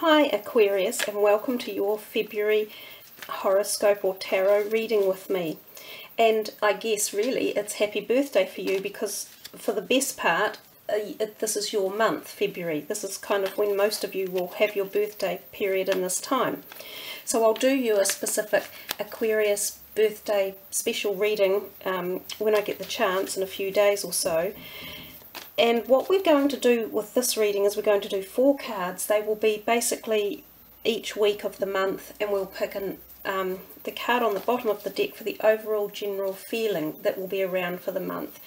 Hi Aquarius, and welcome to your February horoscope or tarot reading with me. And I guess really it's happy birthday for you, because for the best part this is your month, February. This is kind of when most of you will have your birthday period in this time. So I'll do you a specific Aquarius birthday special reading when I get the chance in a few days or so. And what we're going to do with this reading is we're going to do 4 cards. They will be basically each week of the month, and we'll pick the card on the bottom of the deck for the overall general feeling that will be around for the month.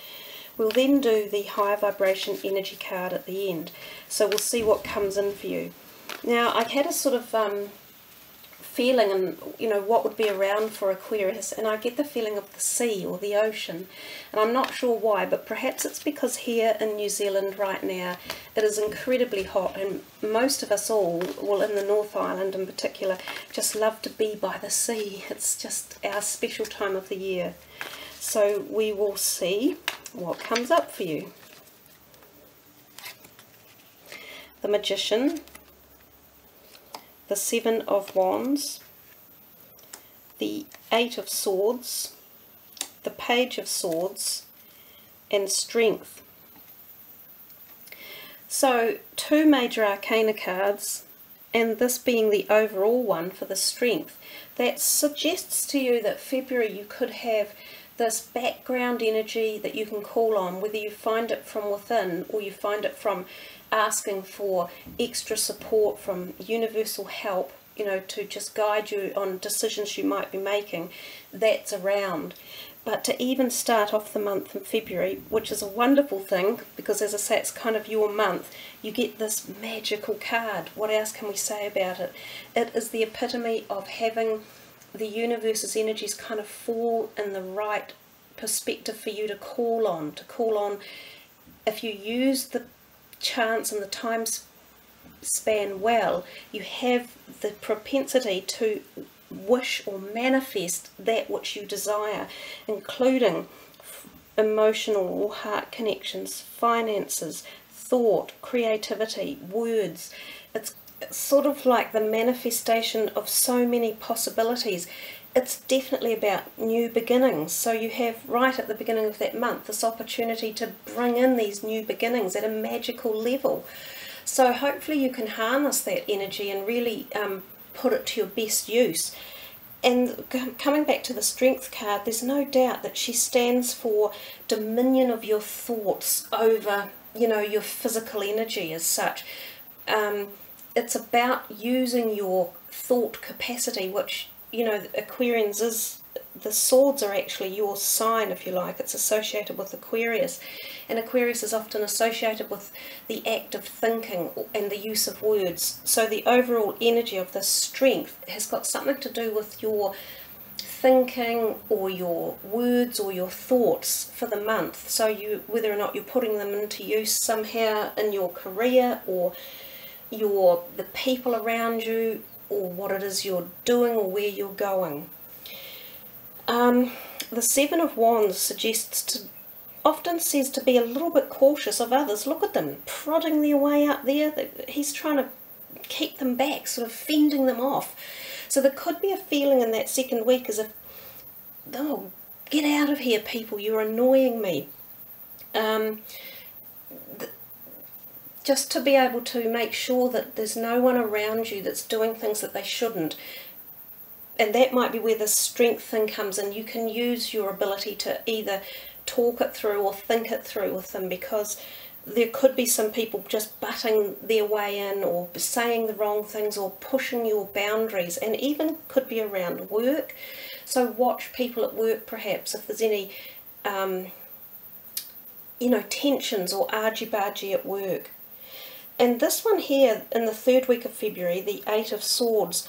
We'll then do the high vibration energy card at the end. So we'll see what comes in for you. Now, I had a sort of feeling, and what would be around for Aquarius, and I get the feeling of the sea or the ocean, and I'm not sure why, but perhaps it's because here in New Zealand right now it is incredibly hot, and most of us all, well, in the North Island in particular, just love to be by the sea. It's just our special time of the year. So we will see what comes up for you. The Magician, the 7 of Wands, the 8 of Swords, the Page of Swords, and Strength. So 2 major arcana cards, and this being the overall one for the Strength. That suggests to you that February you could have this background energy that you can call on, whether you find it from within or you find it from asking for extra support from universal help, to just guide you on decisions you might be making. That's around. But to even start off the month in February, which is a wonderful thing, because as I say, it's kind of your month, you get this magical card. What else can we say about it? It is the epitome of having the universe's energies kind of fall in the right perspective for you to call on. If you use the chance and the time span well, you have the propensity to wish or manifest that which you desire, including emotional or heart connections, finances, thought, creativity, words. It's sort of like the manifestation of so many possibilities. It's definitely about new beginnings. So you have right at the beginning of that month this opportunity to bring in these new beginnings at a magical level. So hopefully you can harness that energy and really put it to your best use. And coming back to the Strength card, there's no doubt that she stands for dominion of your thoughts over, your physical energy as such. It's about using your thought capacity, which, Aquarians is, the swords are actually your sign, if you like. It's associated with Aquarius. And Aquarius is often associated with the act of thinking and the use of words. So the overall energy of this Strength has got something to do with your thinking or your words or your thoughts for the month. So whether or not you're putting them into use somehow in your career, or the people around you, or what it is you're doing or where you're going. The 7 of Wands often says to be a little bit cautious of others. Look at them prodding their way up there. He's trying to keep them back, sort of fending them off. So there could be a feeling in that second week as if, oh, get out of here, people, you're annoying me. Just to be able to make sure that there's no one around you that's doing things that they shouldn't. And that might be where the Strength thing comes in. You can use your ability to either talk it through or think it through with them, because there could be some people just butting their way in, or saying the wrong things, or pushing your boundaries, and even could be around work. So watch people at work, perhaps, if there's any tensions or argy-bargy at work. And this one here, in the 3rd week of February, the 8 of Swords,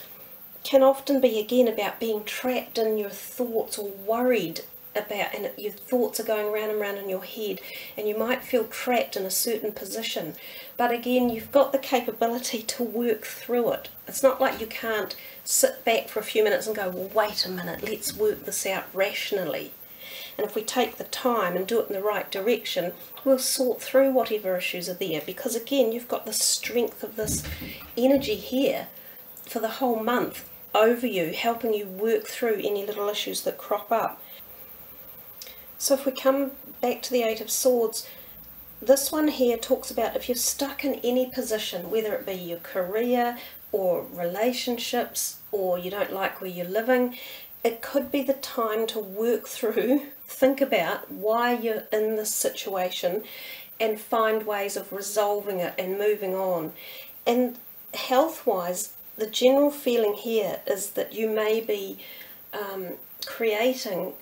can often be again about being trapped in your thoughts, or worried about, and your thoughts are going round and round in your head, and you might feel trapped in a certain position. But again, you've got the capability to work through it. It's not like you can't sit back for a few minutes and go, well, wait a minute, let's work this out rationally. And if we take the time and do it in the right direction, we'll sort through whatever issues are there, because again, you've got the strength of this energy here for the whole month over you, helping you work through any little issues that crop up. So if we come back to the Eight of Swords, this one here talks about if you're stuck in any position, whether it be your career or relationships, or you don't like where you're living, it could be the time to work through, think about why you're in this situation and find ways of resolving it and moving on. And health-wise, the general feeling here is that you may be creating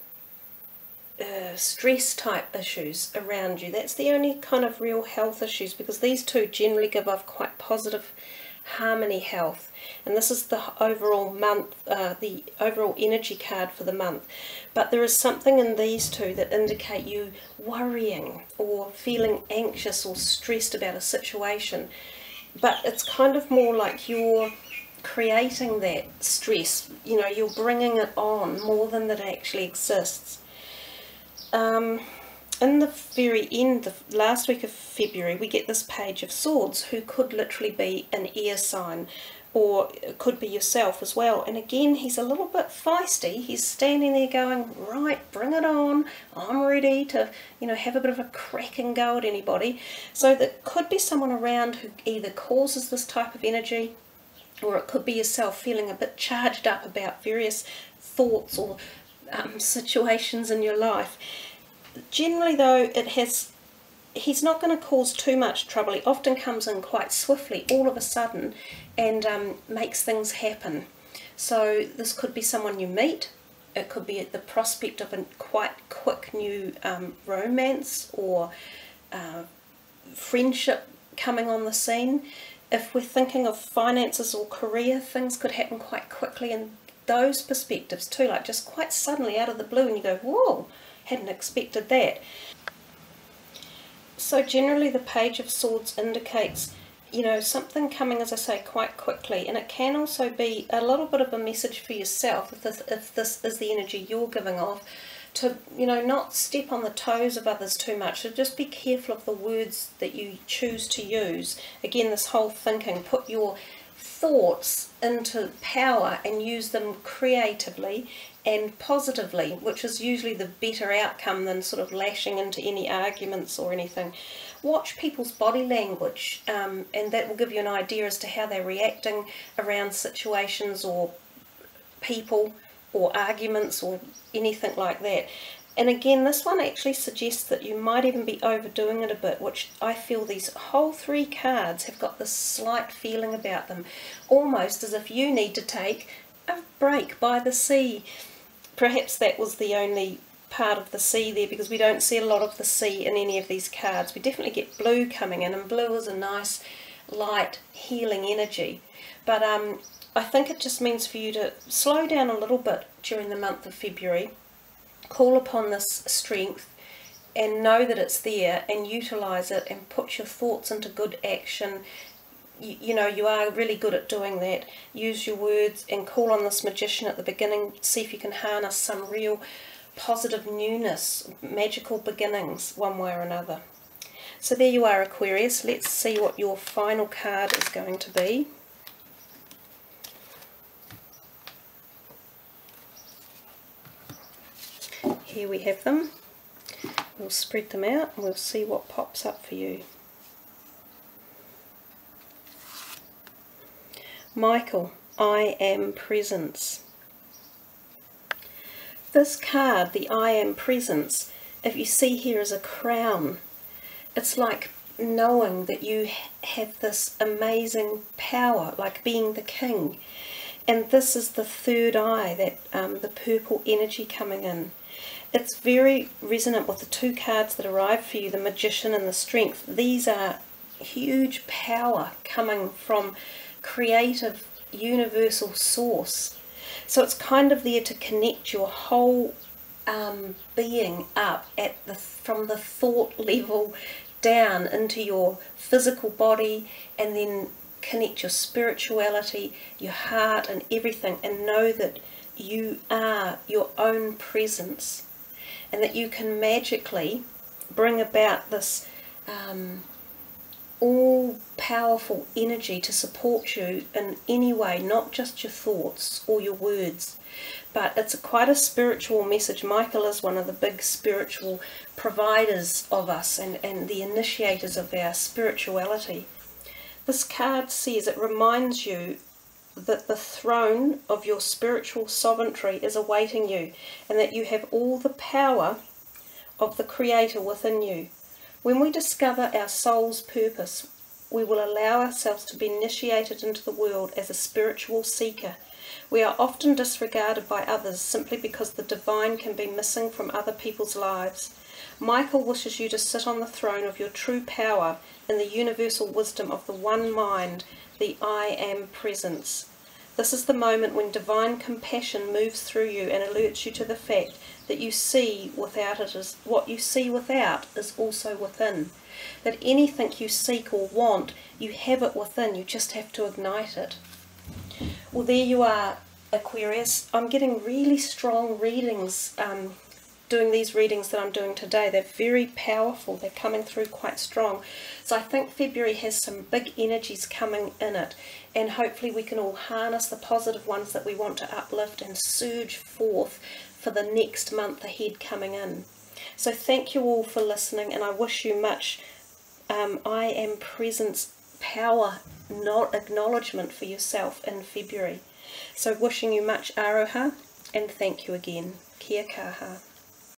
stress type issues around you. That's the only kind of real health issues, because these two generally give off quite positive harmony health, and this is the overall month, the overall energy card for the month. But there is something in these two that indicate you worrying or feeling anxious or stressed about a situation, but it's kind of more like you're creating that stress, you know, you're bringing it on more than that it actually exists. In the very end, the last week of February, we get this Page of Swords, who could literally be an air sign, or it could be yourself as well. And again, he's a little bit feisty. He's standing there going, right, bring it on. I'm ready to, you know, have a bit of a crack and go at anybody. So there could be someone around who either causes this type of energy, or it could be yourself feeling a bit charged up about various thoughts or situations in your life. Generally though, he's not going to cause too much trouble. He often comes in quite swiftly, all of a sudden, and makes things happen. So this could be someone you meet, it could be at the prospect of a quite quick new romance or friendship coming on the scene. If we're thinking of finances or career, things could happen quite quickly in those perspectives too, like just quite suddenly out of the blue, and you go, whoa, hadn't expected that. So generally the Page of Swords indicates, you know, something coming, as I say, quite quickly, and it can also be a little bit of a message for yourself, if this is the energy you're giving off, to, you know, not step on the toes of others too much. So just be careful of the words that you choose to use. Again, this whole thinking, put your thoughts into power and use them creatively and positively, which is usually the better outcome than sort of lashing into any arguments or anything. Watch people's body language, and that will give you an idea as to how they're reacting around situations or people or arguments or anything like that. And again, this one actually suggests that you might even be overdoing it a bit, which I feel these whole three cards have got this slight feeling about them, almost as if you need to take a break by the sea. Perhaps that was the only part of the sea there, because we don't see a lot of the sea in any of these cards. We definitely get blue coming in, and blue is a nice, light, healing energy. But I think it just means for you to slow down a little bit during the month of February, call upon this strength and know that it's there and utilize it and put your thoughts into good action. You know, you are really good at doing that. Use your words and call on this magician at the beginning. See if you can harness some real positive newness, magical beginnings one way or another. So there you are, Aquarius. Let's see what your final card is going to be. Here we have them. We'll spread them out and we'll see what pops up for you. Michael, I am presence. This card, the I am presence, if you see here is a crown. It's like knowing that you have this amazing power, like being the king. And this is the third eye, that the purple energy coming in. It's very resonant with the two cards that arrived for you, the Magician and the Strength. These are huge power coming from creative, universal source. So it's kind of there to connect your whole being up from the thought level down into your physical body, and then connect your spirituality, your heart and everything, and know that you are your own presence. and that you can magically bring about this all-powerful energy to support you in any way, not just your thoughts or your words. But it's quite a spiritual message. Michael is one of the big spiritual providers of us and the initiators of our spirituality. This card says, it reminds you that the throne of your spiritual sovereignty is awaiting you, and that you have all the power of the Creator within you. When we discover our soul's purpose, we will allow ourselves to be initiated into the world as a spiritual seeker. We are often disregarded by others simply because the divine can be missing from other people's lives. Michael wishes you to sit on the throne of your true power in the universal wisdom of the one mind, the I Am presence. This is the moment when divine compassion moves through you and alerts you to the fact that you see without it is what you see without is also within. That anything you seek or want, you have it within, you just have to ignite it. Well, there you are, Aquarius. I'm getting really strong readings doing these readings that I'm doing today. They're very powerful. They're coming through quite strong. So I think February has some big energies coming in it, and hopefully we can all harness the positive ones that we want to uplift and surge forth for the next month ahead coming in. So thank you all for listening, and I wish you much I Am presence power, not acknowledgement for yourself in February. So wishing you much aroha, and thank you again. Kia kaha.